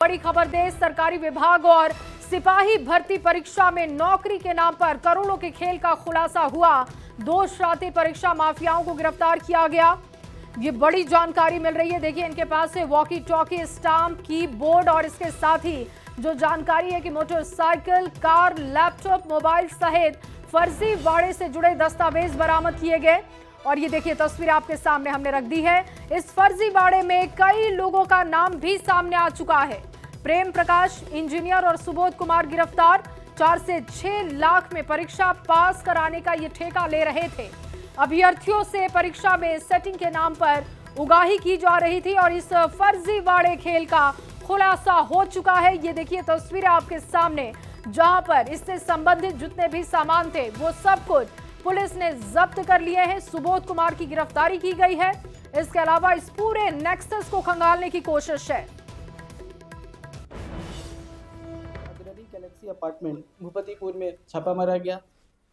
बड़ी खबर देश सरकारी विभाग और सिपाही भर्ती परीक्षा में नौकरी के नाम पर करोड़ों के खेल का खुलासा हुआ। 2 शरारती परीक्षा माफियाओं को गिरफ्तार किया गया। ये बड़ी जानकारी मिल रही है। देखिए, इनके पास से वॉकी टॉकी, स्टाम्प, कीबोर्ड और इसके साथ ही जो जानकारी है कि मोटरसाइकिल, कार, लैपटॉप, मोबाइल सहित फर्जी वाड़े से जुड़े दस्तावेज बरामद किए गए। और ये देखिए, तस्वीर आपके सामने हमने रख दी है। इस फर्जी वाड़े में कई लोगों का नाम भी सामने आ चुका है। प्रेम प्रकाश इंजीनियर और सुबोध कुमार गिरफ्तार। 4 से 6 लाख में परीक्षा पास कराने का ये ठेका ले रहे थे। अभ्यर्थियों से परीक्षा में सेटिंग के नाम पर उगाही की जा रही थी और इस फर्जी वाड़े खेल का खुलासा हो चुका है। ये देखिए तस्वीरें आपके सामने, जहां पर इससे संबंधित जितने भी सामान थे वो सब कुछ पुलिस ने जब्त कर लिए हैं। सुबोध कुमार की गिरफ्तारी की गई है। इसके अलावा इस पूरे नेक्सस को खंगालने की कोशिश है। गैलेक्सी अपार्टमेंट भूपतिपुर में छापा मारा गया,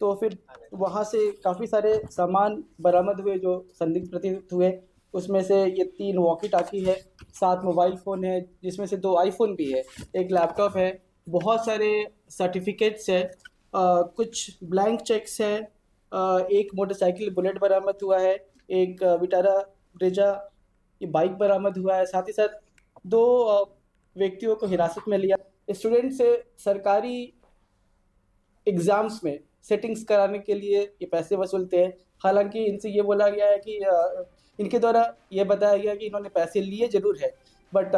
तो फिर वहां से काफ़ी सारे सामान बरामद हुए जो संदिग्ध प्रतीत हुए। उसमें से ये 3 वॉकी टॉकी है, 7 मोबाइल फ़ोन है, जिसमें से 2 आईफोन भी है, एक लैपटॉप है, बहुत सारे सर्टिफिकेट्स है, कुछ ब्लैंक चेक्स है, एक मोटरसाइकिल बुलेट बरामद हुआ है, एक विटारा ब्रेजा ये बाइक बरामद हुआ है। साथ ही साथ 2 व्यक्तियों को हिरासत में लिया। स्टूडेंट से सरकारी एग्ज़ाम्स में सेटिंग्स कराने के लिए ये पैसे वसूलते हैं। हालांकि इनसे ये बोला गया है कि इनके द्वारा ये बताया गया कि इन्होंने पैसे लिए ज़रूर है, बट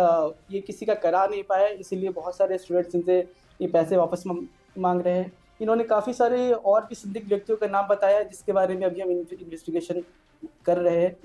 ये किसी का करा नहीं पाया, इसीलिए बहुत सारे स्टूडेंट्स इनसे ये पैसे वापस मांग रहे हैं। इन्होंने काफ़ी सारे और भी संदिग्ध व्यक्तियों का नाम बताया, जिसके बारे में अभी हम इन्वेस्टिगेशन कर रहे हैं।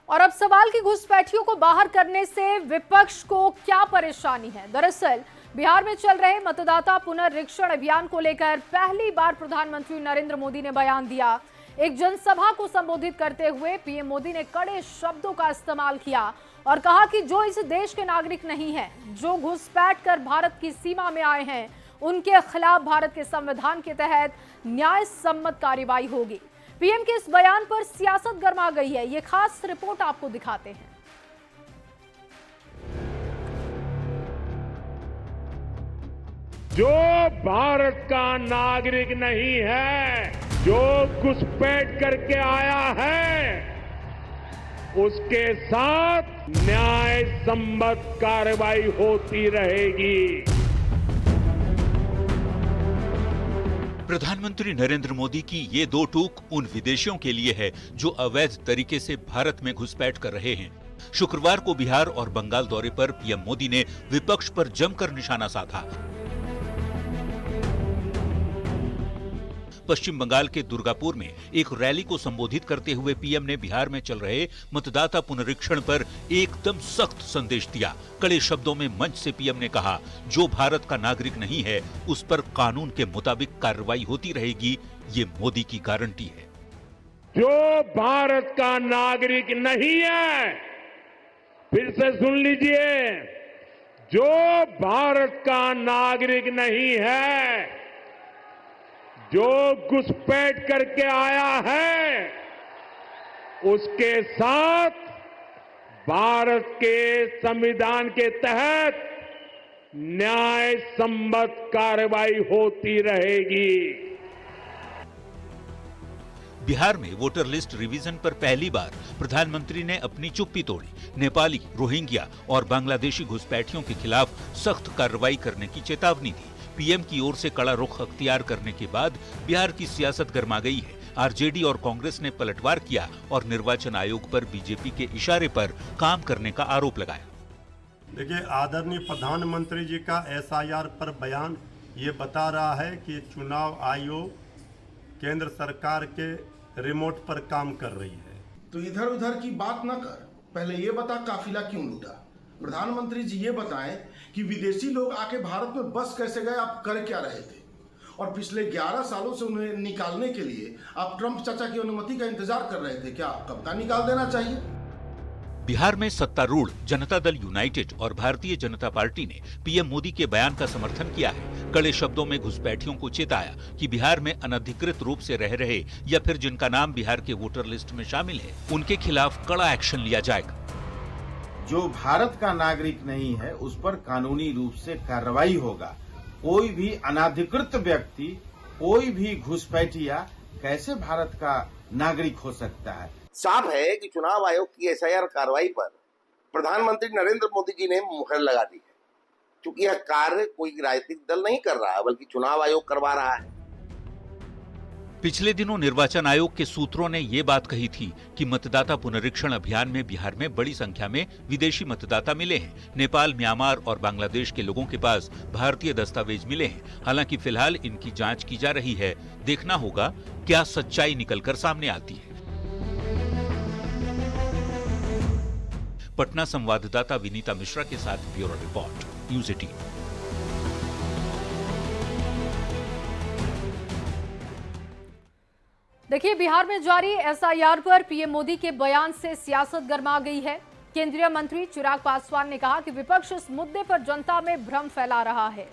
और अब सवाल कि घुसपैठियों को बाहर करने से विपक्ष को क्या परेशानी है। दरअसल बिहार में चल रहे मतदाता पुनरीक्षण अभियान को लेकर पहली बार प्रधानमंत्री नरेंद्र मोदी ने बयान दिया। एक जनसभा को संबोधित करते हुए पीएम मोदी ने कड़े शब्दों का इस्तेमाल किया और कहा कि जो इस देश के नागरिक नहीं हैं, जो घुसपैठ कर भारत की सीमा में आए हैं, उनके खिलाफ भारत के संविधान के तहत न्याय सम्मत कार्रवाई होगी। पीएम के इस बयान पर सियासत गर्मा गई है। ये खास रिपोर्ट आपको दिखाते हैं। जो भारत का नागरिक नहीं है, जो घुसपैठ करके आया है, उसके साथ न्याय सम्मत कार्रवाई होती रहेगी। प्रधानमंत्री नरेंद्र मोदी की ये 2 टूक उन विदेशियों के लिए है जो अवैध तरीके से भारत में घुसपैठ कर रहे हैं। शुक्रवार को बिहार और बंगाल दौरे पर पीएम मोदी ने विपक्ष पर जमकर निशाना साधा। पश्चिम बंगाल के दुर्गापुर में एक रैली को संबोधित करते हुए पीएम ने बिहार में चल रहे मतदाता पुनरीक्षण पर एकदम सख्त संदेश दिया। कड़े शब्दों में मंच से पीएम ने कहा, जो भारत का नागरिक नहीं है उस पर कानून के मुताबिक कार्रवाई होती रहेगी। ये मोदी की गारंटी है। जो भारत का नागरिक नहीं है, फिर से सुन लीजिए, जो भारत का नागरिक नहीं है, जो घुसपैठ करके आया है, उसके साथ भारत के संविधान के तहत न्याय सम्मत कार्रवाई होती रहेगी। बिहार में वोटर लिस्ट रिवीजन पर पहली बार प्रधानमंत्री ने अपनी चुप्पी तोड़ी। नेपाली, रोहिंग्या और बांग्लादेशी घुसपैठियों के खिलाफ सख्त कार्रवाई करने की चेतावनी दी। पीएम की ओर से कड़ा रुख अख्तियार करने के बाद बिहार की सियासत गर्मा गई है। आरजेडी और कांग्रेस ने पलटवार किया और निर्वाचन आयोग पर बीजेपी के इशारे पर काम करने का आरोप लगाया। देखिए, आदरणीय प्रधानमंत्री जी का एसआईआर पर बयान ये बता रहा है कि चुनाव आयोग केंद्र सरकार के रिमोट पर काम कर रही है। तो इधर उधर की बात न कर, पहले ये बता काफिला क्यों लूटा। प्रधानमंत्री जी ये बताएं कि विदेशी लोग आके भारत में बस कैसे गए, आप कर क्या रहे थे, और पिछले 11 सालों से उन्हें निकालने के लिए आप ट्रंप चाचा की अनुमति का इंतजार कर रहे थे। क्या कब का निकाल देना चाहिए। बिहार में सत्तारूढ़ जनता दल यूनाइटेड और भारतीय जनता पार्टी ने पीएम मोदी के बयान का समर्थन किया है। कड़े शब्दों में घुसपैठियों को चेताया कि बिहार में अनधिकृत रूप से रह रहे या फिर जिनका नाम बिहार के वोटर लिस्ट में शामिल है, उनके खिलाफ कड़ा एक्शन लिया जाएगा। जो भारत का नागरिक नहीं है उस पर कानूनी रूप से कार्रवाई होगा। कोई भी अनाधिकृत व्यक्ति, कोई भी घुसपैठिया कैसे भारत का नागरिक हो सकता है। साफ है कि चुनाव आयोग की एसआईआर कार्रवाई पर प्रधानमंत्री नरेंद्र मोदी जी ने मुहर लगा दी है, क्योंकि यह कार्य कोई राजनीतिक दल नहीं कर रहा है बल्कि चुनाव आयोग करवा रहा है। पिछले दिनों निर्वाचन आयोग के सूत्रों ने ये बात कही थी कि मतदाता पुनरीक्षण अभियान में बिहार में बड़ी संख्या में विदेशी मतदाता मिले हैं। नेपाल, म्यांमार और बांग्लादेश के लोगों के पास भारतीय दस्तावेज मिले हैं। हालांकि फिलहाल इनकी जांच की जा रही है। देखना होगा क्या सच्चाई निकलकर सामने आती है। पटना संवाददाता विनीता मिश्रा के साथ ब्यूरो रिपोर्ट, न्यूज़ 18। देखिए, बिहार में जारी एसआईआर पर पीएम मोदी के बयान से सियासत गर्मा गई है। केंद्रीय मंत्री चिराग पासवान ने कहा कि विपक्ष इस मुद्दे पर जनता में भ्रम फैला रहा है।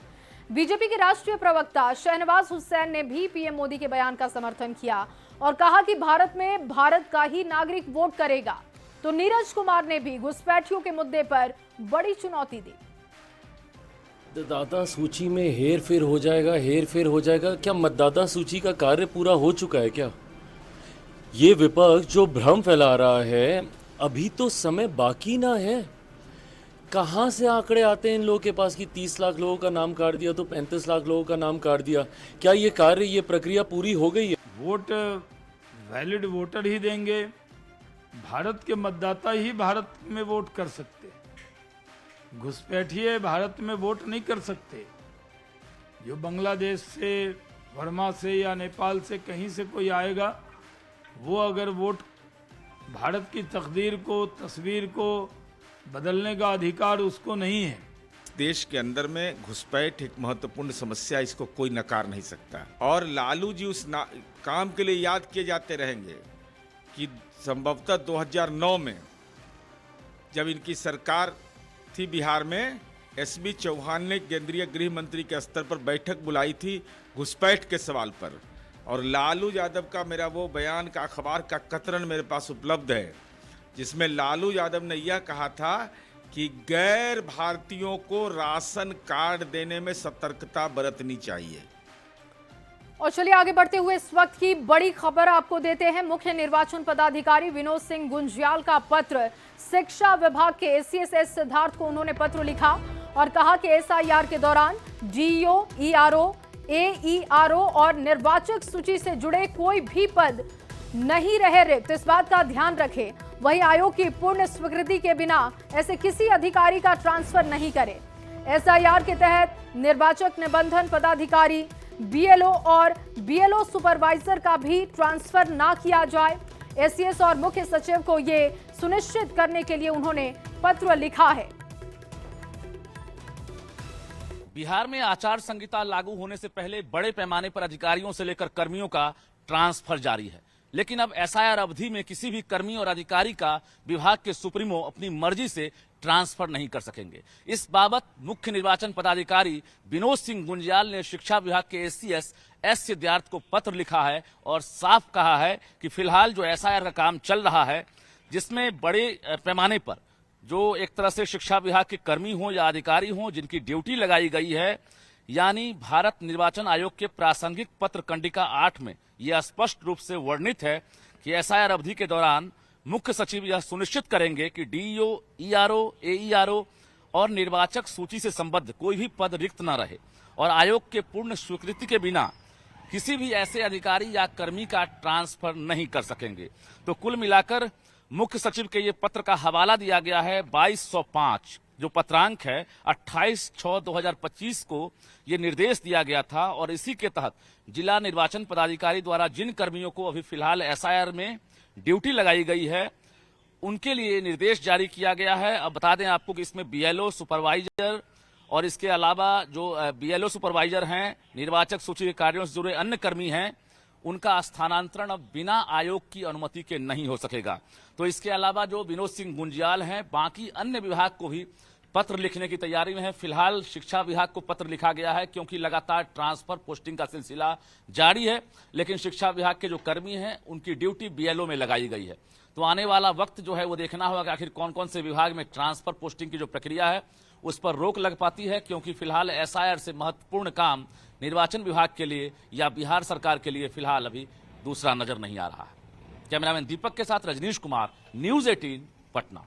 बीजेपी के राष्ट्रीय प्रवक्ता शहनवाज हुसैन ने भी पीएम मोदी के बयान का समर्थन किया और कहा कि भारत में भारत का ही नागरिक वोट करेगा। तो नीरज कुमार ने भी घुसपैठियों के मुद्दे पर बड़ी चुनौती दी। मतदाता सूची में हेर फेर हो जाएगा। क्या मतदाता सूची का कार्य पूरा हो चुका है क्या? ये विपक्ष जो भ्रम फैला रहा है, अभी तो समय बाकी ना है। कहाँ से आंकड़े आते हैं इन लोगों के पास कि 30 लाख लोगों का नाम काट दिया तो 35 लाख लोगों का नाम काट दिया? क्या ये कार्य, ये प्रक्रिया पूरी हो गई है? वोट वैलिड वोटर ही देंगे। भारत के मतदाता ही भारत में वोट कर सकते, घुसपैठिए भारत में वोट नहीं कर सकते। जो बांग्लादेश से, बर्मा से या नेपाल से कहीं से कोई आएगा, वो अगर वोट भारत की तकदीर को, तस्वीर को बदलने का अधिकार उसको नहीं है। देश के अंदर में घुसपैठ एक महत्वपूर्ण समस्या, इसको कोई नकार नहीं सकता। और लालू जी उस काम के लिए याद किए जाते रहेंगे कि संभवतः 2009 में जब इनकी सरकार थी बिहार में, एसबी चौहान ने केंद्रीय गृह मंत्री के स्तर पर बैठक बुलाई थी घुसपैठ के सवाल पर, और लालू यादव का मेरा वो बयान का अखबार का कतरन मेरे पास उपलब्ध है, जिसमें लालू यादव ने यह कहा था कि गैर भारतीयों को राशन कार्ड देने में सतर्कता बरतनी चाहिए। और चलिए आगे बढ़ते हुए इस वक्त की बड़ी खबर आपको देते हैं। मुख्य निर्वाचन पदाधिकारी विनोद सिंह गुंजियाल का पत्र शिक्षा विभाग के एसीएस सिद्धार्थ को उन्होंने पत्र लिखा और कहा कि एसआईआर के दौरान डीईओ, ईआरओ, एईआरओ और निर्वाचक सूची से जुड़े कोई भी पद नहीं रहे रिक्त। इस बात का ध्यान रखें। वहीं आयोग की पूर्ण स्वीकृति के बिना ऐसे किसी अधिकारी का ट्रांसफर नहीं करें। एसआईआर के तहत निर्वाचक निबंधन पदाधिकारी, बीएलओ और बीएलओ सुपरवाइजर का भी ट्रांसफर ना किया जाए। एसीएस और मुख्य सचिव को ये सुनिश्चित करने के लिए उन्होंने पत्र लिखा है। बिहार में आचार संहिता लागू होने से पहले बड़े पैमाने पर अधिकारियों से लेकर कर्मियों का ट्रांसफर जारी है, लेकिन अब एसआईआर अवधि में किसी भी कर्मी और अधिकारी का विभाग के सुप्रीमो अपनी मर्जी से ट्रांसफर नहीं कर सकेंगे। इस बाबत मुख्य निर्वाचन पदाधिकारी विनोद सिंह गुंजियाल ने शिक्षा विभाग के एसीएस सिद्धार्थ को पत्र लिखा है और साफ कहा है कि फिलहाल जो एसआईआर का काम चल रहा है, जिसमें बड़े पैमाने पर जो एक तरह से शिक्षा विभाग के कर्मी हों या अधिकारी हों जिनकी ड्यूटी लगाई गई है, यानी भारत निर्वाचन आयोग के प्रासंगिक पत्र कंडिका 8 में यह स्पष्ट रूप से वर्णित है कि एसआईआर अवधि के दौरान मुख्य सचिव यह सुनिश्चित करेंगे कि डीईओ, ईआरओ, एईआरओ और निर्वाचक सूची से संबद्ध कोई भी पद रिक्त न रहे और आयोग के पूर्ण स्वीकृति के बिना किसी भी ऐसे अधिकारी या कर्मी का ट्रांसफर नहीं कर सकेंगे। तो कुल मिलाकर मुख्य सचिव के ये पत्र का हवाला दिया गया है 2205, जो पत्रांक है 28/6/2025 को ये निर्देश दिया गया था और इसी के तहत जिला निर्वाचन पदाधिकारी द्वारा जिन कर्मियों को अभी फिलहाल एसआईआर में ड्यूटी लगाई गई है उनके लिए निर्देश जारी किया गया है। अब बता दें आपको कि इसमें बीएलओ सुपरवाइजर और इसके अलावा जो बीएलओ सुपरवाइजर हैं, निर्वाचक सूची के कार्यों से जुड़े अन्य कर्मी हैं, उनका स्थानांतरण अब बिना आयोग की अनुमति के नहीं हो सकेगा। तो इसके अलावा जो विनोद सिंह गुंजियाल हैं, बाकी अन्य विभाग को भी पत्र लिखने की तैयारी में है। फिलहाल शिक्षा विभाग को पत्र लिखा गया है क्योंकि लगातार ट्रांसफर पोस्टिंग का सिलसिला जारी है, लेकिन शिक्षा विभाग के जो कर्मी हैं उनकी ड्यूटी बीएलओ में लगाई गई है। तो आने वाला वक्त जो है वो देखना होगा कि आखिर कौन कौन से विभाग में ट्रांसफर पोस्टिंग की जो प्रक्रिया है उस पर रोक लग पाती है, क्योंकि फिलहाल एसआईआर से महत्वपूर्ण काम निर्वाचन विभाग के लिए या बिहार सरकार के लिए फिलहाल अभी दूसरा नजर नहीं आ रहा है। कैमरामैन दीपक के साथ रजनीश कुमार, न्यूज 18 पटना।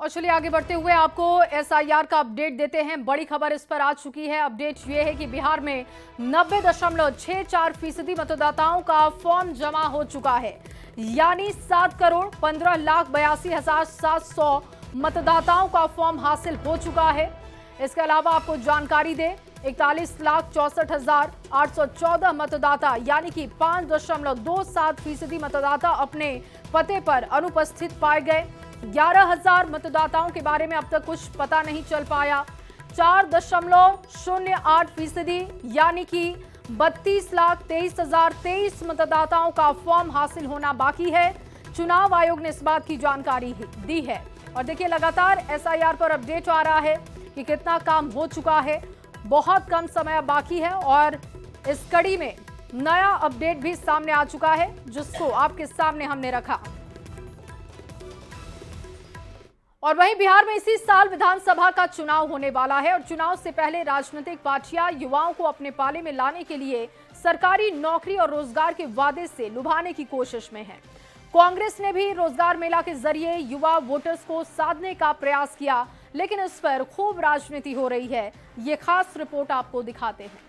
और चलिए आगे बढ़ते हुए आपको एसआईआर का अपडेट देते हैं। बड़ी खबर इस पर आ चुकी है। अपडेट ये है कि बिहार में 90.64% मतदाताओं का फॉर्म जमा हो चुका है, यानी 7,15,82,700 मतदाताओं का फॉर्म हासिल हो चुका है। इसके अलावा आपको जानकारी दें, 41,64,814 मतदाता यानी कि 5.27% मतदाता अपने पते पर अनुपस्थित पाए गए। 11,000 मतदाताओं के बारे में अब तक कुछ पता नहीं चल पाया। 4.08% यानी कि 32,23,023 मतदाताओं का फॉर्म हासिल होना बाकी है। चुनाव आयोग ने इस बात की जानकारी दी है। और देखिए लगातार एसआईआर पर अपडेट आ रहा है कि कितना काम हो चुका है। बहुत कम समय बाकी है और इस कड़ी में नया अपडेट भी सामने आ चुका है जिसको आपके सामने हमने रखा। और वहीं बिहार में इसी साल विधानसभा का चुनाव होने वाला है और चुनाव से पहले राजनीतिक पार्टियां युवाओं को अपने पाले में लाने के लिए सरकारी नौकरी और रोजगार के वादे से लुभाने की कोशिश में है। कांग्रेस ने भी रोजगार मेला के जरिए युवा वोटर्स को साधने का प्रयास किया, लेकिन इस पर खूब राजनीति हो रही है। ये खास रिपोर्ट आपको दिखाते हैं।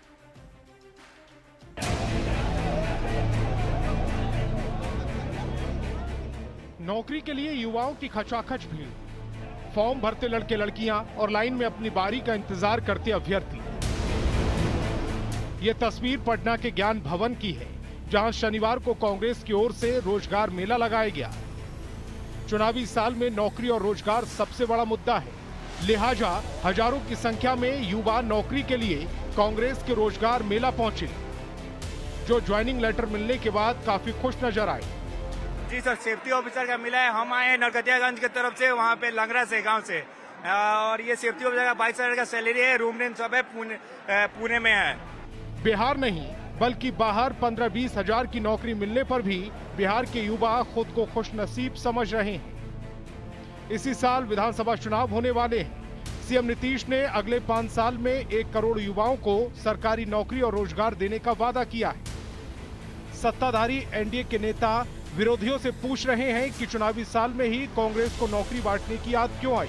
नौकरी के लिए युवाओं की खचाखच भीड़, फॉर्म भरते लड़के लड़कियां और लाइन में अपनी बारी का इंतजार करते अभ्यर्थी। ये तस्वीर पटना के ज्ञान भवन की है, जहां शनिवार को कांग्रेस की ओर से रोजगार मेला लगाया गया। चुनावी साल में नौकरी और रोजगार सबसे बड़ा मुद्दा है, लिहाजा हजारों की संख्या में युवा नौकरी के लिए कांग्रेस के रोजगार मेला पहुंचे, जो ज्वाइनिंग लेटर मिलने के बाद काफी खुश नजर आए। जी सर, सेफ्टी ऑफिसर का मिला है। हम आए नरकटियागंज की तरफ से, वहाँ पे लंगरा से गांव से, और ये सेफ्टी ऑफिसर का 22,000 का सैलरी है, रूम रेंट सब है, पुणे में है। बिहार नहीं बल्कि बाहर 15-20 हजार की नौकरी मिलने पर भी बिहार के युवा खुद को खुशनसीब समझ रहे हैं। इसी साल विधानसभा चुनाव होने वाले हैं। सीएम नीतीश ने अगले 5 साल में 1 करोड़ युवाओं को सरकारी नौकरी और रोजगार देने का वादा किया है। सत्ताधारी एनडीए के नेता विरोधियों से पूछ रहे हैं कि चुनावी साल में ही कांग्रेस को नौकरी बांटने की आदत क्यों आई,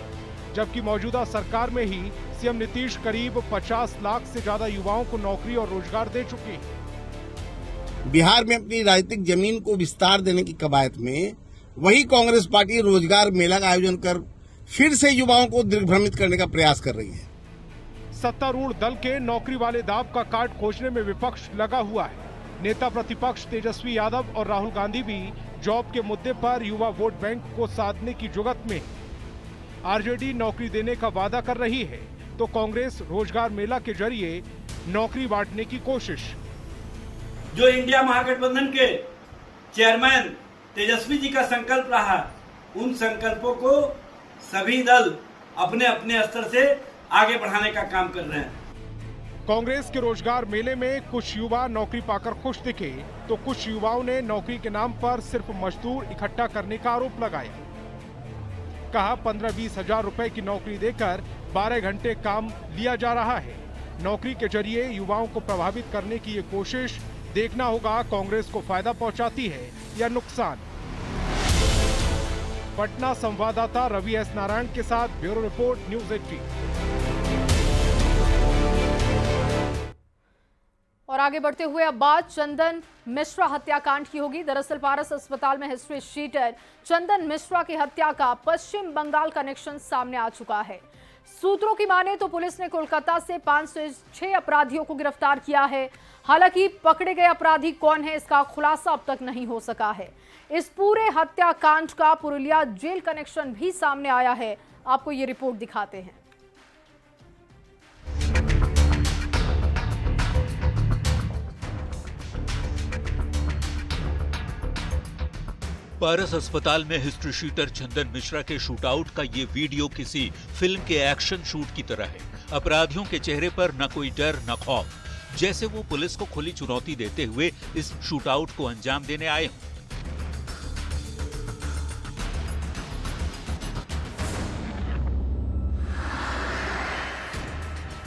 जबकि मौजूदा सरकार में ही सीएम नीतीश करीब 50 लाख से ज्यादा युवाओं को नौकरी और रोजगार दे चुके हैं। बिहार में अपनी राजनीतिक जमीन को विस्तार देने की कवायद में वही कांग्रेस पार्टी रोजगार मेला का आयोजन कर फिर से युवाओं को दिग्भ्रमित करने का प्रयास कर रही है। सत्तारूढ़ दल के नौकरी वाले दाव का कार्ड खोजने में विपक्ष लगा हुआ है। नेता प्रतिपक्ष तेजस्वी यादव और राहुल गांधी भी जॉब के मुद्दे पर युवा वोट बैंक को साधने की जुगत में। आरजेडी नौकरी देने का वादा कर रही है तो कांग्रेस रोजगार मेला के जरिए नौकरी बांटने की कोशिश। जो इंडिया महागठबंधन के चेयरमैन तेजस्वी जी का संकल्प रहा, उन संकल्पों को सभी दल अपने अपने स्तर से आगे बढ़ाने का काम कर रहे हैं। कांग्रेस के रोजगार मेले में कुछ युवा नौकरी पाकर खुश दिखे तो कुछ युवाओं ने नौकरी के नाम पर सिर्फ मजदूर इकट्ठा करने का आरोप लगाया। कहा 15-20 हजार रुपए की नौकरी देकर 12 घंटे काम लिया जा रहा है। नौकरी के जरिए युवाओं को प्रभावित करने की ये कोशिश, देखना होगा कांग्रेस को फायदा पहुंचाती है या नुकसान। पटना संवाददाता रवि एस नारायण के साथ ब्यूरो रिपोर्ट, न्यूज 18। और आगे बढ़ते हुए अब बात चंदन मिश्रा हत्याकांड की होगी। दरअसल पारस अस्पताल में हिस्ट्री शीटर चंदन मिश्रा की हत्या का पश्चिम बंगाल कनेक्शन सामने आ चुका है। सूत्रों की माने तो पुलिस ने कोलकाता से 5 से 6 अपराधियों को गिरफ्तार किया है। हालांकि पकड़े गए अपराधी कौन है इसका खुलासा अब तक नहीं हो सका है। इस पूरे हत्याकांड का पुरुलिया जेल कनेक्शन भी सामने आया है। आपको ये रिपोर्ट दिखाते हैं। पारस अस्पताल में हिस्ट्री शीटर चंदन मिश्रा के शूटआउट का ये वीडियो किसी फिल्म के एक्शन शूट की तरह है। अपराधियों के चेहरे पर न कोई डर न खौफ, जैसे वो पुलिस को खुली चुनौती देते हुए इस शूटआउट को अंजाम देने आए हों।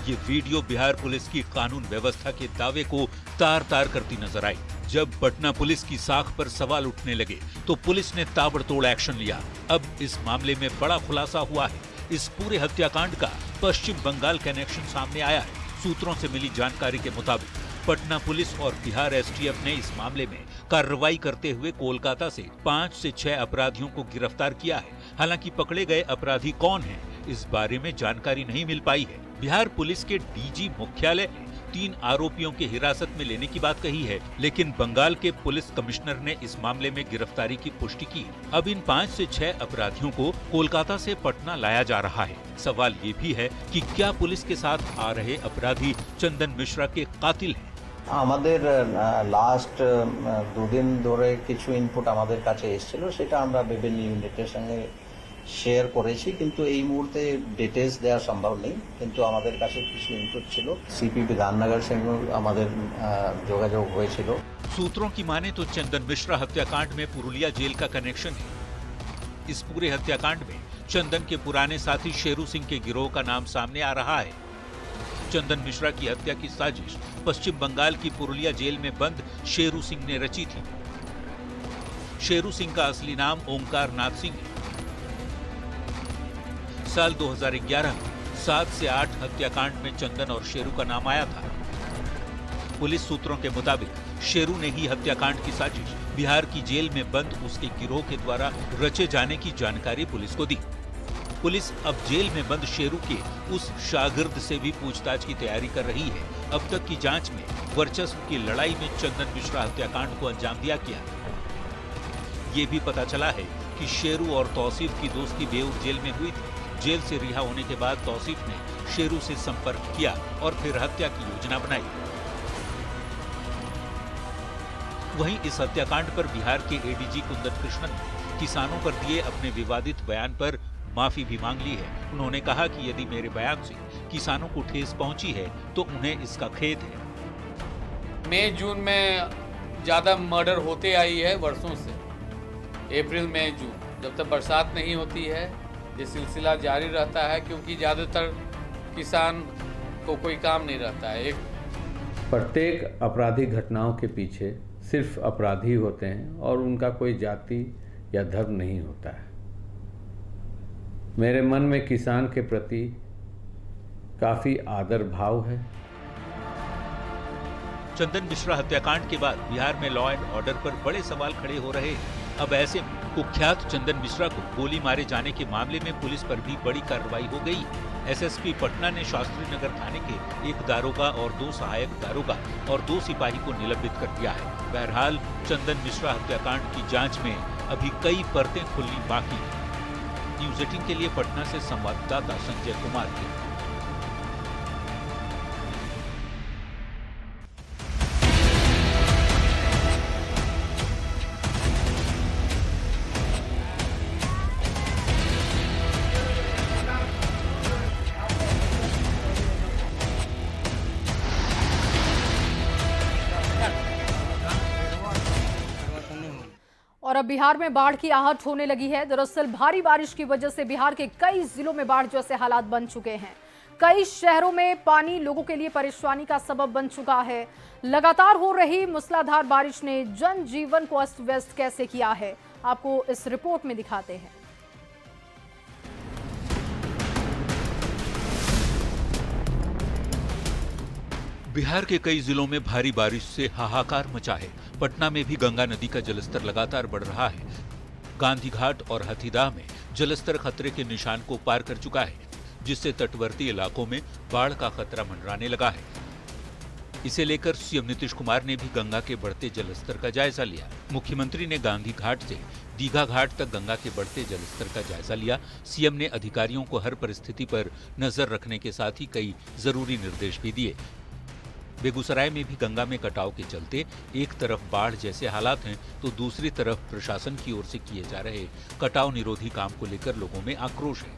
ये वीडियो बिहार पुलिस की कानून व्यवस्था के दावे को तार-तार करती नजर आई। जब पटना पुलिस की साख पर सवाल उठने लगे तो पुलिस ने ताबड़तोड़ एक्शन लिया। अब इस मामले में बड़ा खुलासा हुआ है। इस पूरे हत्याकांड का पश्चिम बंगाल कनेक्शन सामने आया है। सूत्रों से मिली जानकारी के मुताबिक पटना पुलिस और बिहार एसटीएफ ने इस मामले में कार्रवाई करते हुए कोलकाता से 5 से 6 अपराधियों को गिरफ्तार किया है। हालांकि पकड़े गए अपराधी कौन हैं, इस बारे में जानकारी नहीं मिल पाई है। बिहार पुलिस के डीजी मुख्यालय ने 3 आरोपियों के हिरासत में लेने की बात कही है, लेकिन बंगाल के पुलिस कमिश्नर ने इस मामले में गिरफ्तारी की पुष्टि की। अब इन 5 से 6 अपराधियों को कोलकाता से पटना लाया जा रहा है। सवाल ये भी है कि क्या पुलिस के साथ आ रहे अपराधी चंदन मिश्रा के कातिल हैं? আমাদের লাস্ট 2 দিন ধরে কিছু ইনপুট আমাদের কাছে এসেছিল, সেটা আমরা বিভিন্ন ইউনিটের সঙ্গে শেয়ার করেছি, কিন্তু এই মুহূর্তে ডিটেইলস দেওয়া সম্ভব নেই। কিন্তু আমাদের কাছে কিছু ইনপুট ছিল, সিপি বিধাननगर সঙ্গে আমাদের যোগাযোগ হয়েছিল। सूत्रों की माने तो चंदन मिश्रा हत्याकांड में पुरुलिया जेल का कनेक्शन है। इस पूरे हत्याकांड में चंदन के पुराने साथी शेरू सिंह के गिरोह का नाम सामने आ रहा है। चंदन मिश्रा की हत्या की साजिश पश्चिम बंगाल की पुरुलिया जेल में बंद शेरू सिंह ने रची थी। शेरू सिंह का असली नाम ओंकार नाथ सिंह है। साल 2011 में 7 से 8 हत्याकांड में चंदन और शेरू का नाम आया था। पुलिस सूत्रों के मुताबिक शेरू ने ही हत्याकांड की साजिश बिहार की जेल में बंद उसके गिरोह के द्वारा रचे जाने की जानकारी पुलिस को दी। पुलिस अब जेल में बंद शेरू के उस शागिर्द से भी पूछताछ की तैयारी कर रही है। अब तक की जांच में वर्चस्व की लड़ाई में चंदन मिश्रा हत्याकांड को अंजाम दिया गया। ये भी पता चला है कि शेरू और तौसीफ की दोस्ती बेऊर जेल में हुई थी। जेल से रिहा होने के बाद तौसीफ ने शेरू से संपर्क किया और फिर हत्या की योजना बनाई। वहीं इस हत्याकांड पर बिहार के एडीजी कुंदन कृष्णन ने किसानों पर दिए अपने विवादित बयान पर माफी भी मांग ली है। उन्होंने कहा कि यदि मेरे बयान से किसानों को ठेस पहुंची है तो उन्हें इसका खेद है। मई जून में ज्यादा मर्डर होते आई है वर्षों से। अप्रैल मई जून जब तक बरसात नहीं होती है ये सिलसिला जारी रहता है, क्योंकि ज्यादातर किसान को कोई काम नहीं रहता है। प्रत्येक आपराधिक घटनाओं के पीछे सिर्फ अपराधी होते हैं और उनका कोई जाति या धर्म नहीं होता है। मेरे मन में किसान के प्रति काफी आदर भाव है। चंदन मिश्रा हत्याकांड के बाद बिहार में लॉ एंड ऑर्डर पर बड़े सवाल खड़े हो रहे हैं। अब ऐसे में कुख्यात चंदन मिश्रा को गोली मारे जाने के मामले में पुलिस पर भी बड़ी कार्रवाई हो गई। एसएसपी पटना ने शास्त्री नगर थाने के 1 दारोगा और 2 सहायक दारोगा और 2 सिपाही को निलंबित कर दिया है। बहरहाल चंदन मिश्रा हत्याकांड की जांच में अभी कई परतें खुलनी बाकी हैं। न्यूज 18 के लिए पटना से संवाददाता संजय कुमार की। और अब बिहार में बाढ़ की आहट होने लगी है। दरअसल भारी बारिश की वजह से बिहार के कई जिलों में बाढ़ जैसे हालात बन चुके हैं। कई शहरों में पानी लोगों के लिए परेशानी का सबब बन चुका है। लगातार हो रही मूसलाधार बारिश ने जनजीवन को अस्त व्यस्त कैसे किया है, आपको इस रिपोर्ट में दिखाते हैं। बिहार के कई जिलों में भारी बारिश से हाहाकार मचा है। पटना में भी गंगा नदी का जलस्तर लगातार बढ़ रहा है। गांधी घाट और हाथीदह में जलस्तर खतरे के निशान को पार कर चुका है, जिससे तटवर्ती इलाकों में बाढ़ का खतरा मंडराने लगा है। इसे लेकर सीएम नीतीश कुमार ने भी गंगा के बढ़ते जलस्तर का जायजा लिया। मुख्यमंत्री ने गांधी घाट से दीघा घाट तक गंगा के बढ़ते जलस्तर का जायजा लिया। सीएम ने अधिकारियों को हर परिस्थिति पर नजर रखने के साथ ही कई जरूरी निर्देश भी दिए। बेगूसराय में भी गंगा में कटाव के चलते एक तरफ बाढ़ जैसे हालात हैं तो दूसरी तरफ प्रशासन की ओर से किए जा रहे कटाव निरोधी काम को लेकर लोगों में आक्रोश है।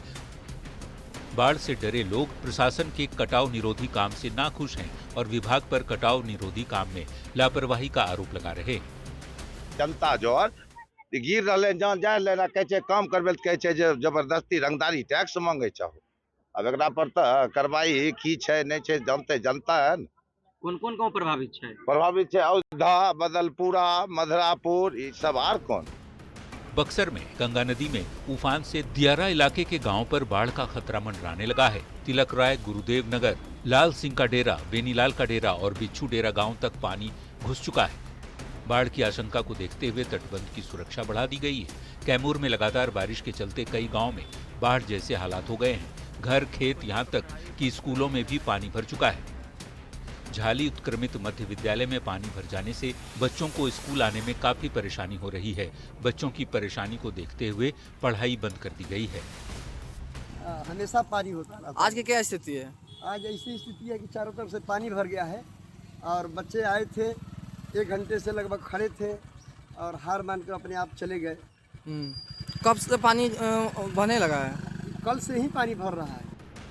बाढ़ से डरे लोग प्रशासन के कटाव निरोधी काम से नाखुश हैं और विभाग पर कटाव निरोधी काम में लापरवाही का आरोप लगा रहे। जनता जो गिर रहे जहाँ जाए लेना कहे काम करबे कहे जबरदस्ती रंगदारी टैक्स मांगे चाहो। अब एकरा पर तो कार्रवाई की छै नहीं छै जानते जनता है। कौन कौन गाँव प्रभावित है? प्रभावित है अयोध्या, बदलपुरा, मधुरापुर, ये सब आर कौन। बक्सर में गंगा नदी में उफान से दियारा इलाके के गांव पर बाढ़ का खतरा मंडराने लगा है। तिलक राय, गुरुदेव नगर, लाल सिंह का डेरा, बेनीलाल का डेरा और बिच्छू डेरा गांव तक पानी घुस चुका है। बाढ़ की आशंका को देखते हुए तटबंध की सुरक्षा बढ़ा दी गई है। कैमूर में लगातार बारिश के चलते कई गाँव में बाढ़ जैसे हालात हो गए हैं। घर, खेत, यहाँ तक कि स्कूलों में भी पानी भर चुका है। झाली उत्क्रमित मध्य विद्यालय में पानी भर जाने से बच्चों को स्कूल आने में काफी परेशानी हो रही है। बच्चों की परेशानी को देखते हुए पढ़ाई बंद कर दी गई है। हमेशा पानी होता है। आज की क्या स्थिति है? आज ऐसी स्थिति है कि चारों तरफ से पानी भर गया है और बच्चे आए थे, 1 घंटे से लगभग खड़े थे और हार मानकर अपने आप चले गए। कब से पानी बहने लगा है? कल से ही पानी भर रहा है।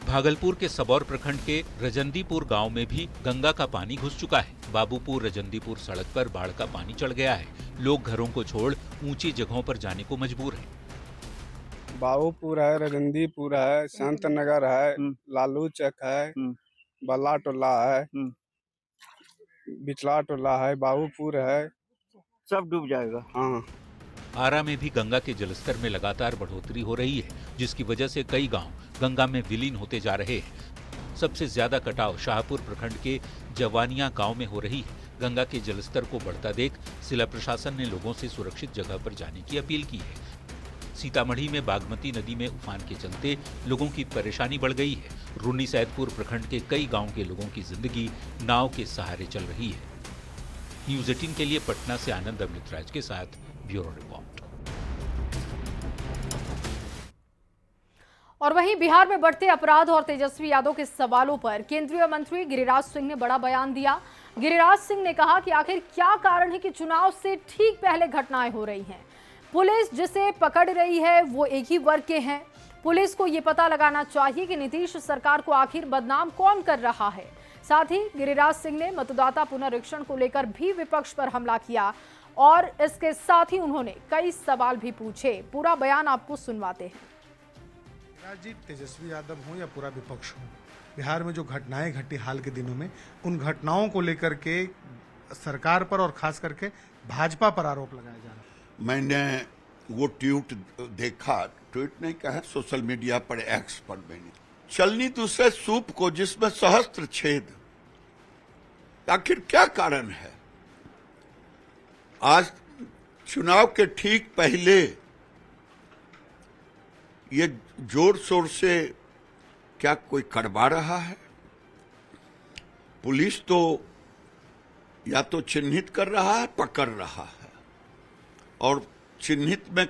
भागलपुर के सबौर प्रखंड के रजंदीपुर गांव में भी गंगा का पानी घुस चुका है। बाबूपुर रजंदीपुर सड़क पर बाढ़ का पानी चढ़ गया है। लोग घरों को छोड़ ऊंची जगहों पर जाने को मजबूर हैं। बाबूपुर है, रजंदीपुर है, संत नगर है, लालू चक है, बल्ला टोला है, बिचला टोला है, बाबूपुर है, सब डूब जाएगा। हाँ। आरा में भी गंगा के जलस्तर में लगातार बढ़ोतरी हो रही है, जिसकी वजह से कई गांव गंगा में विलीन होते जा रहे हैं। सबसे ज्यादा कटाव शाहपुर प्रखंड के जवानिया गांव में हो रही है। गंगा के जलस्तर को बढ़ता देख जिला प्रशासन ने लोगों से सुरक्षित जगह पर जाने की अपील की है। सीतामढ़ी में बागमती नदी में उफान के चलते लोगों की परेशानी बढ़ गई है। रूनी सैदपुर प्रखंड के कई गाँव के लोगों की जिंदगी नाव के सहारे चल रही है। न्यूज 18 के लिए पटना से आनंद अमृतराज के साथ ब्यूरो रिपोर्ट। और वहीं बिहार में बढ़ते अपराध और तेजस्वी यादव के सवालों पर केंद्रीय मंत्री गिरिराज सिंह ने बड़ा बयान दिया। गिरिराज सिंह ने कहा कि आखिर क्या कारण है कि चुनाव से ठीक पहले घटनाएं हो रही हैं। पुलिस जिसे पकड़ रही है वो एक ही वर्ग के हैं। पुलिस को ये पता लगाना चाहिए कि नीतीश सरकार को आखिर बदनाम कौन कर रहा है। साथ ही गिरिराज सिंह ने मतदाता पुनरीक्षण को लेकर भी विपक्ष पर हमला किया और इसके साथ ही उन्होंने कई सवाल भी पूछे। पूरा बयान आपको सुनवाते हैं। जी, तेजस्वी यादव हो या पूरा विपक्ष हो, बिहार में जो घटनाएं घटी हाल के दिनों में, उन घटनाओं को लेकर के सरकार पर और खास करके भाजपा पर आरोप लगाया जा रहा है। मैंने वो ट्वीट देखा, ट्वीट नहीं कहा, सोशल मीडिया पर एक्स पर मैंने, चलनी दूसरे सूप को जिसमें सहस्त्र छेद। आखिर क्या कारण है? आज चुनाव के ठीक पहले ये जोर शोर से क्या कोई करवा रहा है? पुलिस तो या तो चिन्हित कर रहा है, पकड़ रहा है, और चिन्हित में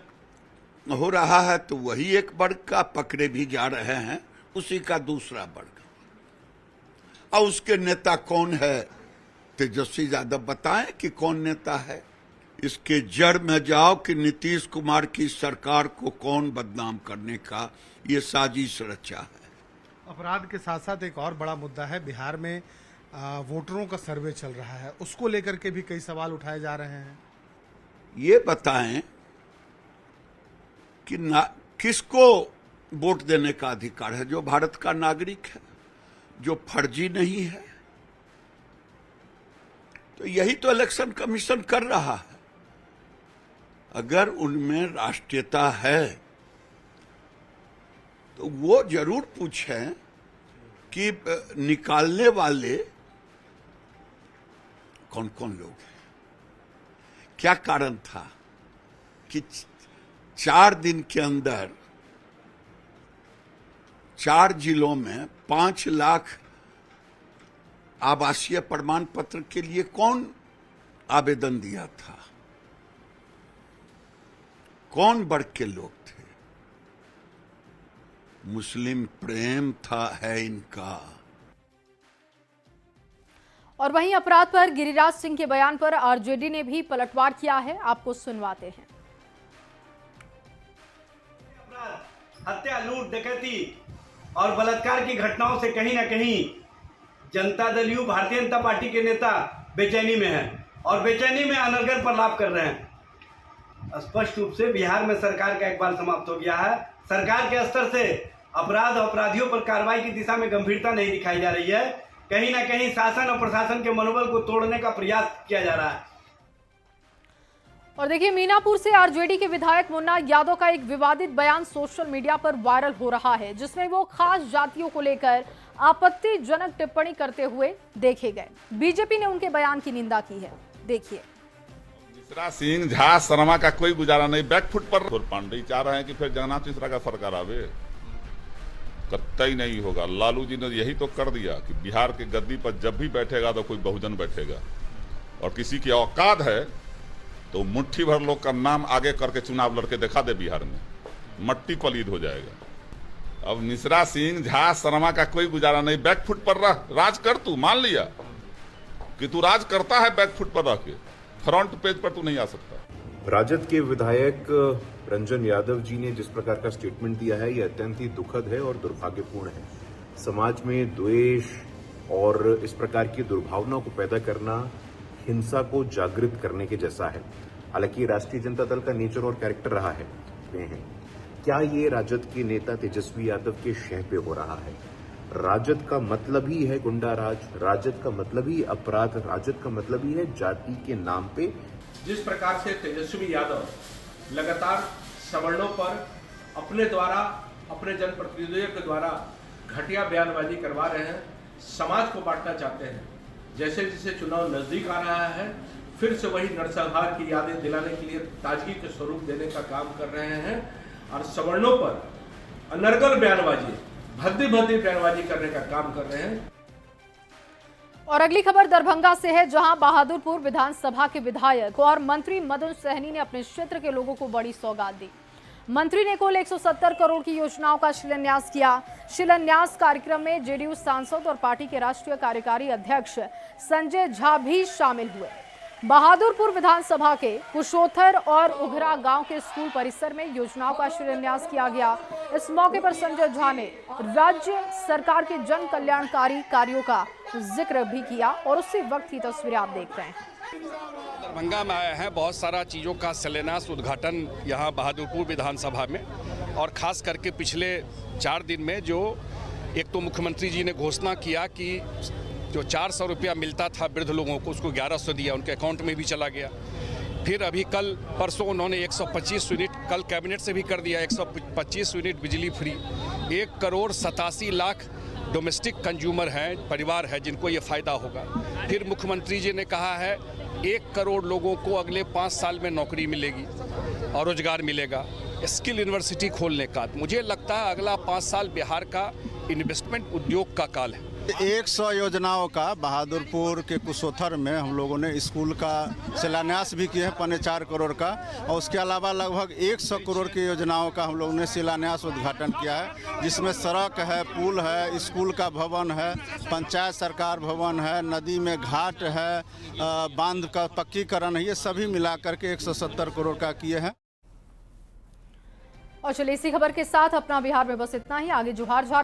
हो रहा है तो वही एक वर्ग का, पकड़े भी जा रहे हैं उसी का दूसरा वर्ग। और उसके नेता कौन है? तेजस्वी यादव बताएं कि कौन नेता है। इसके जड़ में जाओ कि नीतीश कुमार की सरकार को कौन बदनाम करने का ये साजिश रचा है। अपराध के साथ साथ एक और बड़ा मुद्दा है, बिहार में वोटरों का सर्वे चल रहा है, उसको लेकर के भी कई सवाल उठाए जा रहे हैं। ये बताएं कि किसको वोट देने का अधिकार है? जो भारत का नागरिक है, जो फर्जी नहीं है। तो यही तो इलेक्शन कमीशन कर रहा है। अगर उनमें राष्ट्रीयता है तो वो जरूर पूछें कि निकालने वाले कौन कौन लोग हैं, क्या कारण था कि 4 दिन के अंदर 4 जिलों में 5 लाख आवासीय प्रमाण पत्र के लिए कौन आवेदन दिया था? कौन वर्ग के लोग थे? मुस्लिम प्रेम था है इनका। और वहीं अपराध पर गिरिराज सिंह के बयान पर आरजेडी ने भी पलटवार किया है, आपको सुनवाते हैं। हत्या, लूट, डकैती और बलात्कार की घटनाओं से कहीं ना कहीं जनता दल यू भारतीय जनता पार्टी के नेता बेचैनी में हैं और बेचैनी में अनर्गल पर लाभ कर रहे हैं। स्पष्ट रूप से बिहार में सरकार का इकबाल समाप्त हो गया है। सरकार के स्तर से अपराध और अपराधियों पर कार्रवाई की दिशा में गंभीरता नहीं दिखाई जा रही है। कहीं ना कहीं शासन और प्रशासन के मनोबल को तोड़ने का प्रयास किया जा रहा है। और देखिए, मीनापुर से आरजेडी के विधायक मुन्ना यादव का एक विवादित बयान सोशल मीडिया पर वायरल हो रहा है, जिसमें वो खास जातियों को लेकर आपत्तिजनक टिप्पणी करते हुए देखे गए। बीजेपी ने उनके बयान की निंदा की है, देखिए। मिश्रा, सिंह, झा, शर्मा का कोई गुजारा नहीं, बैकफुट पर। पांडे चाह रहे हैं कि फिर जगन्नाथ मिश्रा का सरकार आवे, कतई नहीं होगा। लालू जी ने यही तो कर दिया कि बिहार की गद्दी पर जब भी बैठेगा तो कोई बहुजन बैठेगा, और किसी की औकात है तो मुट्ठी भर लोग का नाम आगे करके चुनाव लड़के दिखा दे, बिहार में मट्टी पलीद हो जाएगा। अब मिश्रा, सिंह, झा, शर्मा का कोई गुजारा नहीं, बैकफुट पर रह, राज कर। तू मान लिया कि तू राज करता है, बैकफुट पर रह के, फ्रंट पेज पर तू नहीं आ सकता। राजद के विधायक रंजन यादव जी ने जिस प्रकार का स्टेटमेंट दिया है, यह अत्यंत ही दुखद है और दुर्भाग्यपूर्ण है। समाज में द्वेष और इस प्रकार की दुर्भावनाओं को पैदा करना हिंसा को जागृत करने के जैसा है। हालांकि राष्ट्रीय जनता दल का नेचर और कैरेक्टर रहा है। क्या ये राजद के नेता तेजस्वी यादव के शह पे हो रहा है? राजद का मतलब ही है गुंडा राज, राजद का मतलब ही अपराध, राजद का मतलब ही है जाति के नाम पे। जिस प्रकार से तेजस्वी यादव लगातार सवर्णों पर अपने द्वारा, अपने जनप्रतिनिधियों के द्वारा घटिया बयानबाजी करवा रहे हैं, समाज को बांटना चाहते हैं। जैसे जैसे चुनाव नजदीक आ रहा है, फिर से वही नरसंहार की यादें दिलाने के लिए ताजगी के स्वरूप देने का काम कर रहे हैं और सवर्णों पर अनर्गल बयानबाजी, भद्दी बयानबाजी करने का काम कर रहे हैं। और अगली खबर दरभंगा से है, जहां बहादुरपुर विधानसभा के विधायक और मंत्री मदन सहनी ने अपने क्षेत्र के लोगों को बड़ी सौगात दी। मंत्री ने कुल 170 करोड़ की योजनाओं का शिलान्यास किया। शिलान्यास कार्यक्रम में जेडीयू सांसद और पार्टी के राष्ट्रीय कार्यकारी अध्यक्ष संजय झा भी शामिल हुए। बहादुरपुर विधानसभा के कुशोथर और उघरा गांव के स्कूल परिसर में योजनाओं का शिलान्यास किया गया। इस मौके पर संजय झा ने राज्य सरकार के जन कल्याणकारी कार्यों का जिक्र भी किया और उसी वक्त की तस्वीरें आप देख रहे हैं। दरभंगा में आए हैं, बहुत सारा चीज़ों का शिलान्यास उद्घाटन यहाँ बहादुरपुर विधानसभा में, और खास करके पिछले 4 दिन में जो एक तो मुख्यमंत्री जी ने घोषणा किया कि जो 400 रुपया मिलता था वृद्ध लोगों को, उसको 1100 दिया, उनके अकाउंट में भी चला गया। फिर अभी कल परसों उन्होंने 125 यूनिट, कल कैबिनेट से भी कर दिया, 125 यूनिट बिजली free. 1 crore 87 lakh domestic consumer हैं, परिवार है जिनको ये फ़ायदा होगा। फिर मुख्यमंत्री जी ने कहा है 1 करोड़ लोगों को अगले 5 साल में नौकरी मिलेगी और रोजगार मिलेगा। स्किल यूनिवर्सिटी खोलने का, मुझे लगता है अगला 5 साल बिहार का इन्वेस्टमेंट उद्योग का काल है। 100 योजनाओं का बहादुरपुर के कुशोथर में हम लोगों ने स्कूल का शिलान्यास भी किए हैं 4.25 करोड़ का, और उसके अलावा लगभग 100 करोड़ की योजनाओं का हम लोगों ने शिलान्यास उद्घाटन किया है, जिसमें सड़क है, पुल है, स्कूल का भवन है, पंचायत सरकार भवन है, नदी में घाट है, बांध का पक्कीकरण है, ये सभी मिलाकर के 170 करोड़ का किए हैं। और चलिए इसी खबर के साथ अपना बिहार में बस इतना ही। आगे जोहार